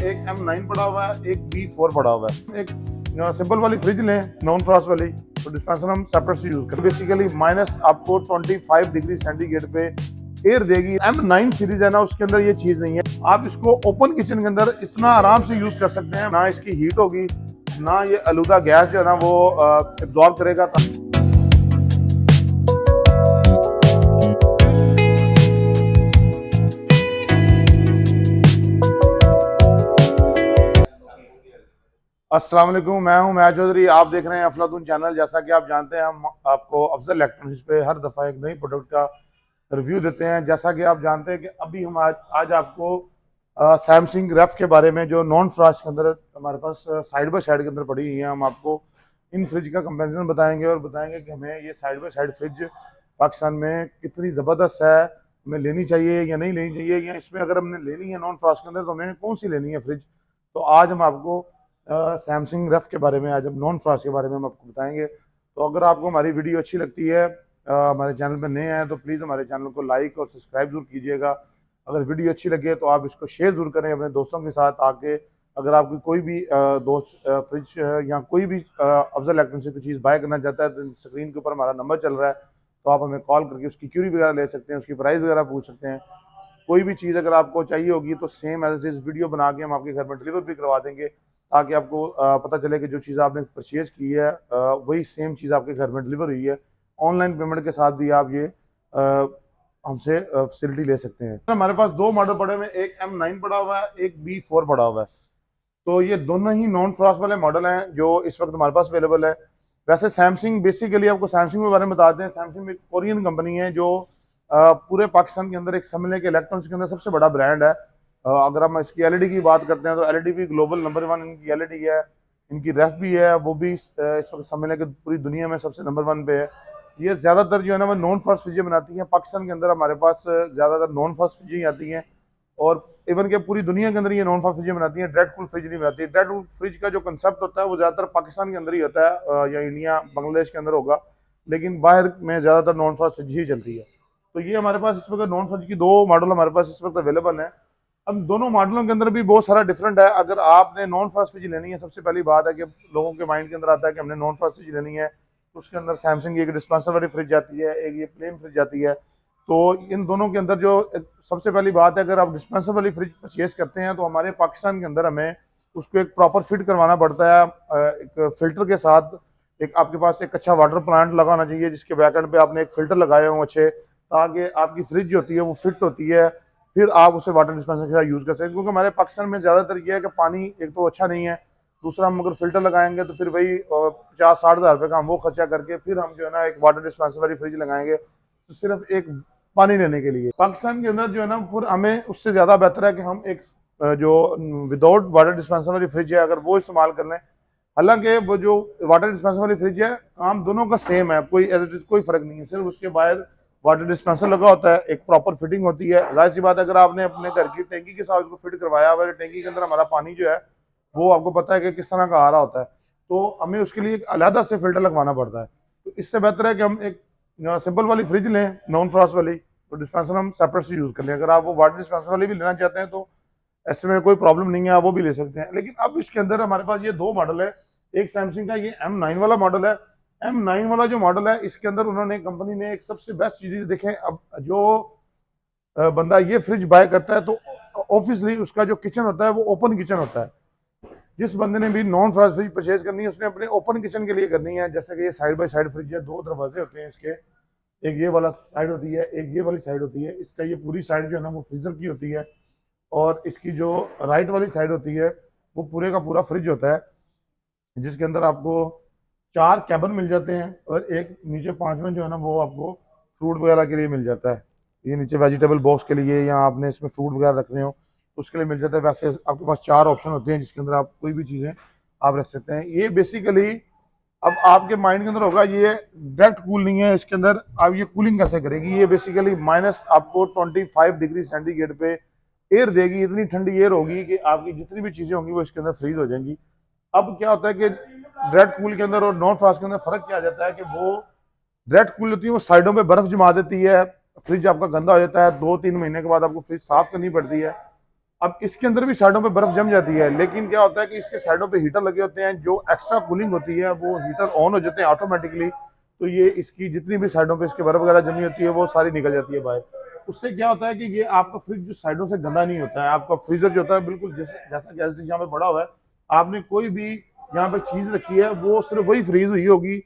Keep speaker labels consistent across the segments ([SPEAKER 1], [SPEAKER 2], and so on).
[SPEAKER 1] एक M9 पड़ा हुआ है, एक B4 पड़ा हुआ है। एक सिंपल वाली फ्रिज लें, नॉन फ्रॉस्ट वाली, तो डिस्पेंसर हम सेपरेट से यूज करें। बेसिकली माइनस आपको 25 डिग्री सेंटीग्रेड पे एयर देगी। M9 सीरीज है ना, उसके अंदर ये चीज नहीं है। आप इसको ओपन किचन के अंदर इतना आराम से यूज कर सकते हैं, ना इसकी हीट होगी, ना ये आलूदा गैस जो है ना वो एब्जॉर्ब करेगा। अस्सलाम वालेकुम, मैं हूं मैं चौधरी। आप देख रहे हैं अफलातून चैनल। जैसा कि आप जानते हैं, हम आपको अफजल इलेक्ट्रॉनिक्स पे हर दफ़ा एक नई प्रोडक्ट का रिव्यू देते हैं। जैसा कि आप जानते हैं कि अभी हम आज आपको सैमसंग रेफ के बारे में, जो नॉन फ्रॉस्ट के अंदर हमारे पास साइड बाय साइड के अंदर पड़ी हुई है, हम आपको इन फ्रिज का कंपेरिजन बताएंगे और बताएंगे कि हमें ये side by side fridge Pakistan में कितनी ज़बरदस्त है, हमें लेनी चाहिए या नहीं लेनी चाहिए, या इसमें अगर हमने लेनी है नॉन फ्रॉस्ट के अंदर तो हमें कौन सी लेनी है फ्रिज। तो आज हम आपको सैमसंग रफ के बारे में, आज हम नॉन फ्रॉस्ट के बारे में हम आपको बताएंगे। तो अगर आपको हमारी वीडियो अच्छी लगती है, हमारे चैनल पर नए हैं, तो प्लीज़ हमारे चैनल को लाइक और सब्सक्राइब जरूर कीजिएगा। अगर वीडियो अच्छी लगे तो आप इसको शेयर जरूर करें अपने दोस्तों के साथ। आके अगर आपकी कोई भी दोस्त फ्रिज या कोई भी अफजल इलेक्ट्रॉनिक्स से कोई चीज़ बाय करना चाहता है, तो स्क्रीन के ऊपर हमारा नंबर चल रहा है, तो आप हमें कॉल करके उसकी क्यूरी वगैरह ले सकते हैं, उसकी प्राइस वगैरह पूछ सकते हैं। कोई भी चीज़ अगर आपको चाहिए होगी तो same as it is video बना के हम आपके घर में डिलीवर भी करवा देंगे, ताकि आपको पता चले कि जो चीज़ आपने परचेज की है वही सेम चीज़ आपके घर में डिलीवर हुई है। ऑनलाइन पेमेंट के साथ भी आप ये हमसे फैसिलिटी ले सकते हैं। हमारे पास दो मॉडल पड़े हुए हैं, एक M9 पड़ा हुआ है, एक B4 पड़ा हुआ है। तो ये दोनों ही नॉन फ्रॉस्ट वाले मॉडल हैं जो इस वक्त हमारे पास अवेलेबल है। वैसे सैमसंग, बेसिकली आपको सैमसंग के बारे में बताते हैं। सैमसंग एक कोरियन कंपनी है जो पूरे पाकिस्तान के अंदर एक समझने के इलेक्ट्रॉनिक्स के अंदर सबसे बड़ा ब्रांड है। अगर हम इसकी एलईडी की बात करते हैं तो एलईडी भी ग्लोबल नंबर 1 इनकी एलईडी है। इनकी रेफ भी है, वो भी इस वक्त समझने के पूरी दुनिया में सबसे नंबर 1 पे है। ये ज़्यादातर जो है ना वो नॉन फ्रॉस्ट फ्रिजें बनाती हैं। पाकिस्तान के अंदर हमारे पास ज़्यादातर नॉन फ्रॉस्ट फ्रिजें आती हैं, और इवन के पूरी दुनिया के अंदर ये नॉन फ्रॉस्ट फ्रिज बनाती हैं। डेड कूल फ्रिज नहीं बनाती। डेड कूल फ्रिज का जो कंसेप्ट होता है वो ज़्यादातर पाकिस्तान के अंदर ही होता है, या इंडिया बांग्लादेश के अंदर होगा, लेकिन बाहर में ज़्यादातर नॉन फ्रॉस्ट फ्रिज ही चलती है। तो ये हमारे पास इस वक्त नॉन फ्रिज की दो मॉडल हमारे पास इस वक्त अवेलेबल है। अब दोनों मॉडलों के अंदर भी बहुत सारा डिफरेंट है। अगर आपने नॉन फ्रॉस्ट फ्रिज लेनी है, सबसे पहली बात है कि लोगों के माइंड के अंदर आता है कि हमने नॉन फ्रॉस्ट फ्रिज लेनी है, तो उसके अंदर सैमसंग की एक डिस्पेंसर वाली फ्रिज आती है, एक ये प्लेन फ्रिज आती है। तो इन दोनों के अंदर जो सबसे पहली बात है, अगर आप डिस्पेंसर वाली फ्रिज परचेज करते हैं तो हमारे पाकिस्तान के अंदर हमें उसको एक प्रॉपर फिट करवाना पड़ता है, एक फिल्टर के साथ। एक आपके पास एक अच्छा वाटर प्लांट लगाना चाहिए जिसके बैकएंड पे आपने एक फिल्टर लगाए हों अच्छे, ताकि आपकी फ्रिज जो होती है वो फिट होती है, फिर आप उसे वाटर डिस्पेंसर के साथ यूज़ कर सकते हैं। क्योंकि हमारे पाकिस्तान में ज़्यादातर ये है कि पानी एक तो अच्छा नहीं है, दूसरा हम अगर फिल्टर लगाएंगे तो फिर वही 50-60 हज़ार रुपये का हम वो खर्चा करके फिर हम जो है ना एक वाटर डिस्पेंसर वाली फ्रिज लगाएंगे, तो सिर्फ एक पानी लेने के लिए। पाकिस्तान के अंदर जो है ना फिर हमें उससे ज़्यादा बेहतर है कि हम एक जो विदाउट वाटर डिस्पेंसर वाली फ्रिज है अगर वो इस्तेमाल कर लें। हालांकि वो जो वाटर डिस्पेंसर वाली फ्रिज है, काम दोनों का सेम है, कोई फ़र्क नहीं है, सिर्फ उसके बाहर वाटर डिस्पेंसर लगा होता है, एक प्रॉपर फिटिंग होती है। जाहिर सी बात है, अगर आपने अपने घर की टैंकी के साथ उसको फिट करवाया हुआ है, टैंकी के अंदर हमारा पानी जो है वो आपको पता है कि किस तरह का आ रहा होता है, तो हमें उसके लिए एक अलहदा से फिल्टर लगवाना पड़ता है। तो इससे बेहतर है कि हम एक सिंपल वाली फ्रिज लें, नॉन फ्रॉस्ट वाली, तो डिस्पेंसर हम सेपरेट से यूज़ कर लें। अगर आप वो वाटर डिस्पेंसर वाली भी लेना चाहते हैं तो ऐसे में कोई प्रॉब्लम नहीं है, आप वो भी ले सकते हैं। लेकिन अब इसके अंदर हमारे पास ये दो मॉडल है। एक सैमसंग का ये M9 वाला मॉडल है। M9 वाला जो मॉडल है, इसके अंदर उन्होंने, कंपनी ने एक सबसे बेस्ट चीज़ देखें, अब जो बंदा ये फ्रिज बाय करता है तो ऑब्वियसली उसका जो किचन होता है वो ओपन किचन होता है। जिस बंदे ने भी नॉन फ्रॉस्ट फ्रिज परचेज करनी है उसने अपने ओपन किचन के लिए करनी है। जैसे कि ये साइड बाय साइड फ्रिज है, दो दरवाजे होते हैं इसके, एक ये वाला साइड होती है, एक ये वाली साइड होती है। इसका ये पूरी साइड जो है ना वो फ्रीजर की होती है, और इसकी जो राइट वाली साइड होती है वो पूरे का पूरा फ्रिज होता है, जिसके अंदर आपको 4 कैबिन मिल जाते हैं, और एक नीचे 5वें जो है ना वो आपको फ्रूट वगैरह के लिए मिल जाता है। ये नीचे वेजिटेबल बॉक्स के लिए, या आपने इसमें फ्रूट वगैरह रखने हो उसके लिए मिल जाता है। वैसे आपके पास 4 ऑप्शन होते हैं जिसके अंदर आप कोई भी चीज़ें आप रख सकते हैं। ये बेसिकली, अब आपके माइंड के अंदर होगा ये डायरेक्ट कूल नहीं है, इसके अंदर आप ये कूलिंग कैसे करेगी। ये बेसिकली माइनस आपको 25 डिग्री सेंटीग्रेड पे एयर देगी, इतनी ठंडी एयर होगी कि आपकी जितनी भी चीज़ें होंगी वो इसके अंदर फ्रीज हो जाएंगी। अब क्या होता है कि डायरेक्ट कूल के अंदर और नॉन फ्रॉस्ट के अंदर फ़र्क क्या आ जाता है कि वो डायरेक्ट कूल होती है, वो साइडों पे बर्फ़ जमा देती है, फ्रिज आपका गंदा हो जाता है, 2-3 महीने के बाद आपको फ्रिज साफ़ करनी पड़ती है। अब इसके अंदर भी साइडों पे बर्फ जम जाती है, लेकिन क्या होता है कि इसके साइडों पे हीटर लगे होते हैं, जो एक्स्ट्रा कूलिंग होती है वो हीटर ऑन हो जाते हैं ऑटोमेटिकली। तो ये इसकी जितनी भी साइडों पे इसके बर्फ वगैरह जमी होती है वो सारी निकल जाती है बाहर। उससे क्या होता है कि ये आपका फ्रिज जो साइडों से गंदा नहीं होता है, आपका फ्रीजर जो होता है बिल्कुल जैसे जैसा गैस यहाँ पे बड़ा हुआ है, आपने कोई भी यहाँ पे चीज रखी है वो सिर्फ वही फ्रीज हुई होगी।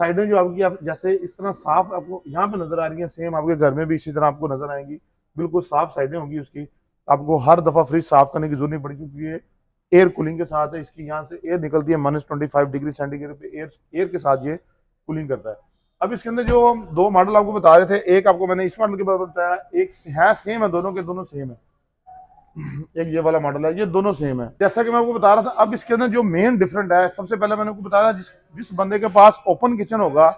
[SPEAKER 1] साइडें जो आपकी आप जैसे इस तरह साफ आपको यहाँ पे नजर आ रही है, सेम आपके घर में भी इसी तरह आपको नजर आएंगी, बिल्कुल साफ साइडें होंगी उसकी। आपको हर दफा फ्रिज साफ करने की जरूरत नहीं पड़ेगी, क्योंकि ये एयर कूलिंग के साथ है, इसकी यहाँ से एयर निकलती है -25 डिग्री सेंटीग्रेड पे एयर एयर के साथ ये कूलिंग करता है। अब इसके अंदर जो दो मॉडल आपको बता रहे थे, एक आपको मैंने इस मॉडल के बारे में बताया, एक है सेम है, दोनों के दोनों सेम है। एक ये वाला मॉडल है, ये दोनों सेम है जैसा कि मैं आपको बता रहा था। अब इसके अंदर जो मेन डिफरेंट है, सबसे पहले मैंने आपको बताया, जिस जिस बंदे के पास ओपन किचन होगा,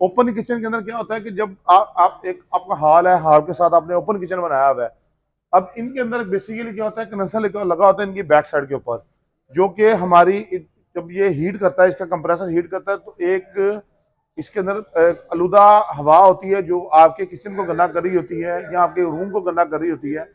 [SPEAKER 1] ओपन किचन के अंदर क्या होता है कि जब आप एक आपका हॉल है, हॉल के साथ आपने ओपन किचन बनाया हुआ है। अब इनके अंदर बेसिकली क्या होता है, कंडेंसर लगा होता है इनकी बैक साइड के ऊपर, जो कि हमारी जब ये हीट करता है, इसका कंप्रेसर हीट करता है, तो एक इसके अंदर आलूदा हवा होती है जो आपके किचन को गंदा कर रही होती है या आपके रूम को गंदा कर रही होती है।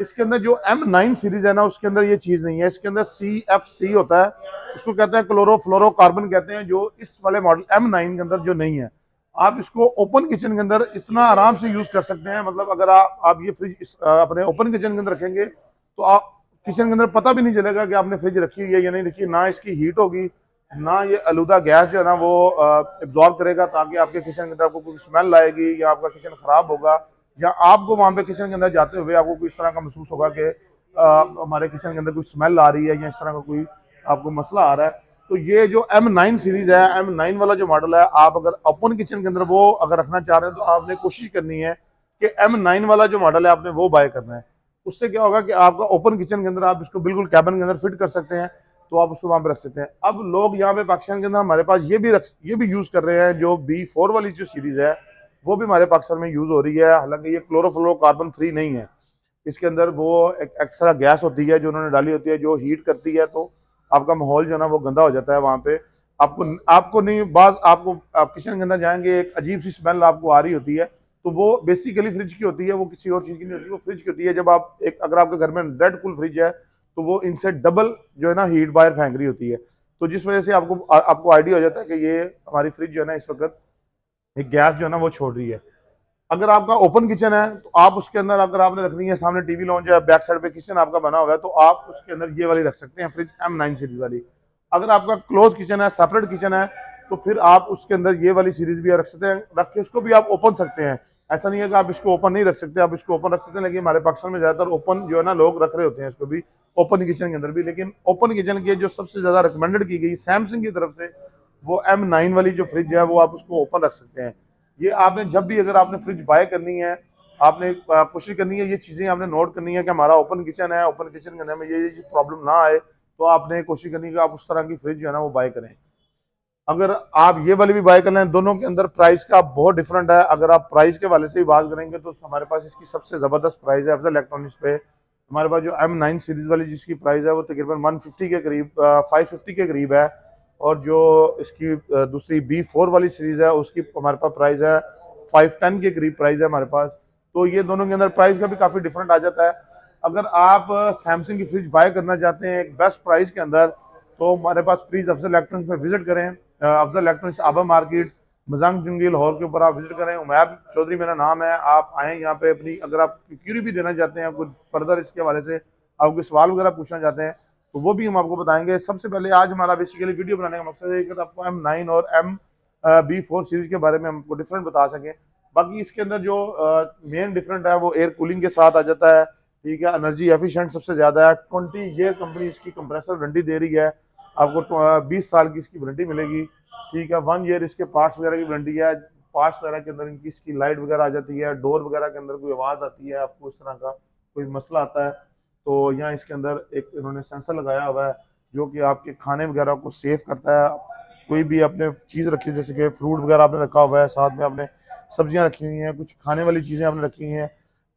[SPEAKER 1] इसके अंदर जो M9 सीरीज है ना, उसके अंदर ये चीज नहीं है। इसके अंदर CFC होता है, उसको कहते हैं क्लोरोफ्लोरोकार्बन कहते हैं, जो इस वाले मॉडल M9 के अंदर जो नहीं है। आप इसको ओपन किचन के अंदर इतना आराम से यूज कर सकते हैं, मतलब अगर आप ये फ्रिज अपने ओपन किचन के अंदर रखेंगे तो आप किचन के अंदर पता भी नहीं चलेगा कि आपने फ्रिज रखी है या नहीं रखी। ना इसकी हीट होगी, ना ये आलूदा गैस जो है ना वो एब्जॉर्ब करेगा, ताकि आपके किचन के अंदर आपको कोई स्मेल आएगी या आपका किचन खराब होगा, या आपको वहां पे किचन के अंदर जाते हुए आपको कोई इस तरह का महसूस होगा कि हमारे किचन के अंदर कोई स्मेल आ रही है या इस तरह का कोई आपको मसला आ रहा है। तो ये जो M9 सीरीज है, M9 वाला जो मॉडल है, आप अगर ओपन किचन के अंदर वो अगर रखना चाह रहे हैं तो आपने कोशिश करनी है कि M9 वाला जो मॉडल है आपने वो बाय करना है। उससे क्या होगा कि आपका ओपन किचन के अंदर आप इसको बिल्कुल कैबिन के अंदर फिट कर सकते हैं, तो आप उसको वहां पे रख सकते हैं। अब लोग यहाँ पे पाकिस्तान के अंदर हमारे पास ये भी यूज कर रहे हैं, जो B4 वाली जो सीरीज है वो भी हमारे पाकिस्तान में यूज हो रही है। हालांकि ये क्लोरोफ्लोरोकार्बन फ्री नहीं है, इसके अंदर वो एक एक्स्ट्रा गैस होती है जो उन्होंने डाली होती है, जो हीट करती है, तो आपका माहौल जो है ना वो गंदा हो जाता है वहां पे। आपको आपको नहीं बाज आपको आप किचन के अंदर जाएंगे, एक अजीब सी स्मेल आपको आ रही होती है, तो वो बेसिकली फ्रिज की होती है, वो किसी और चीज की नहीं होती, वो फ्रिज की होती है। जब आप एक अगर आपके घर में रेड कूल फ्रिज है, तो वो इनसे डबल जो है ना हीट बाहर फेंक रही होती है। तो जिस वजह से आपको आइडिया हो जाता है कि ये हमारी फ्रिज जो है ना इस वक्त एक गैस जो है ना वो छोड़ रही है। अगर आपका ओपन किचन है तो आप उसके अंदर अगर आपने रखनी है, सामने टीवी लॉन्च है, बैक साइड पे किचन आपका बना हुआ है, तो आप उसके अंदर ये वाली रख सकते हैं फ्रिज M9 सीरीज वाली। अगर आपका क्लोज किचन है, सेपरेट किचन है, तो फिर आप उसके अंदर ये वाली सीरीज भी रख सकते हैं, रख के उसको भी आप ओपन सकते हैं। ऐसा नहीं है कि आप इसको ओपन नहीं रख सकते, आप इसको ओपन रख सकते हैं, लेकिन हमारे पाकिस्तान में ज्यादातर ओपन जो है ना लोग रख रहे होते हैं इसको भी ओपन किचन के अंदर भी। लेकिन ओपन किचन की जो सबसे ज्यादा रिकमेंडेड की गई सैमसंग की तरफ से, वो M9 वाली जो फ्रिज है वो आप उसको ओपन रख सकते हैं। ये आपने जब भी अगर आपने फ्रिज बाय करनी है, आपने कोशिश करनी है, ये चीजें आपने नोट करनी है कि हमारा ओपन किचन है, ओपन किचन के अंदर में ये प्रॉब्लम ना आए, तो आपने कोशिश करनी है कि आप उस तरह की फ्रिज जो है ना वो बाय करें। अगर आप ये वाली भी बाय करना है, दोनों के अंदर प्राइस का बहुत डिफरेंट है। अगर आप प्राइस के वाले से ही बात करेंगे तो हमारे पास इसकी सबसे जबरदस्त प्राइस है अफजल इलेक्ट्रॉनिक्स पे। हमारे पास जो M9 सीरीज वाली जिसकी प्राइस है वो तकरीबन 150 के करीब 550 के करीब है, और जो इसकी दूसरी B4 वाली सीरीज है उसकी हमारे पास प्राइस है 510 के करीब प्राइस है हमारे पास। तो ये दोनों के अंदर प्राइस का भी काफी डिफरेंट आ जाता है। अगर आप सैमसंग की फ्रिज बाय करना चाहते हैं एक बेस्ट प्राइस के अंदर, तो हमारे पास प्लीज अफजल इलेक्ट्रॉनिक्स में विजिट करें। अफजल इलेक्ट्रॉनिक्स आबा मार्केट मजांग जंगील हॉल के ऊपर आप विजिट करें। उमैब चौधरी मेरा नाम है। आप आए यहाँ पे अपनी अगर आप क्यूरी भी देना चाहते हैं, कुछ फर्दर इसके हवाले से आप कोई सवाल वगैरह पूछना चाहते हैं, तो वो भी हम आपको बताएंगे। सबसे पहले आज हमारा बेसिकली वीडियो बनाने का मकसद है कि आपको M9 और B4 सीरीज के बारे में हमको डिफरेंट बता सकें। बाकी इसके अंदर जो मेन डिफरेंट है वो एयर कूलिंग के साथ आ जाता है, ठीक है। एनर्जी एफिशिएंट सबसे ज्यादा है। 20 ईयर कंपनी इसकी कंप्रेसर वारंटी दे रही है आपको, 20 साल की इसकी वारंटी मिलेगी, ठीक है। 1 ईयर इसके पार्ट्स वगैरह की वारंटी है। पार्ट्स वगैरह के अंदर इनकी इसकी लाइट वगैरह आ जाती है, डोर वगैरह के अंदर कोई आवाज आती है, आपको इस तरह का कोई मसला आता है, तो यहाँ इसके अंदर एक इन्होंने सेंसर लगाया हुआ है जो कि आपके खाने वगैरह को सेव करता है। कोई भी आपने चीज रखी है, जैसे कि फ्रूट वगैरह आपने रखा हुआ है, साथ में आपने सब्जियां रखी हुई हैं, कुछ खाने वाली चीजें आपने रखी हुई हैं,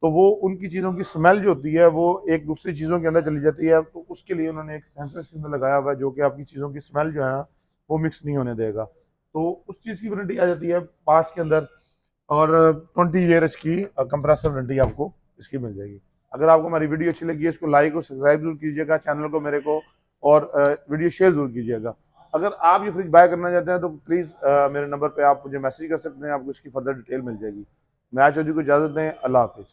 [SPEAKER 1] तो वो उनकी चीज़ों की स्मेल जो होती है वो एक दूसरी चीज़ों के अंदर चली जाती है। तो उसके लिए उन्होंने एक सेंसर इसके अंदर लगाया हुआ है जो कि आपकी चीज़ों की स्मेल जो है ना वो मिक्स नहीं होने देगा। तो उस चीज़ की वारंटी आ जाती है पार्ट्स के अंदर। और 20 ईयर की कंप्रेसर वारंटी आपको इसकी मिल जाएगी। अगर आपको हमारी वीडियो अच्छी लगी है इसको लाइक और सब्सक्राइब जरूर कीजिएगा चैनल को मेरे को, और वीडियो शेयर जरूर कीजिएगा। अगर आप ये फ्रिज बाय करना चाहते हैं तो प्लीज़ मेरे नंबर पे आप मुझे मैसेज कर सकते हैं, आपको इसकी फर्दर डिटेल मिल जाएगी। मैं आज को इजाज़त दें, अल्लाह हाफिज़।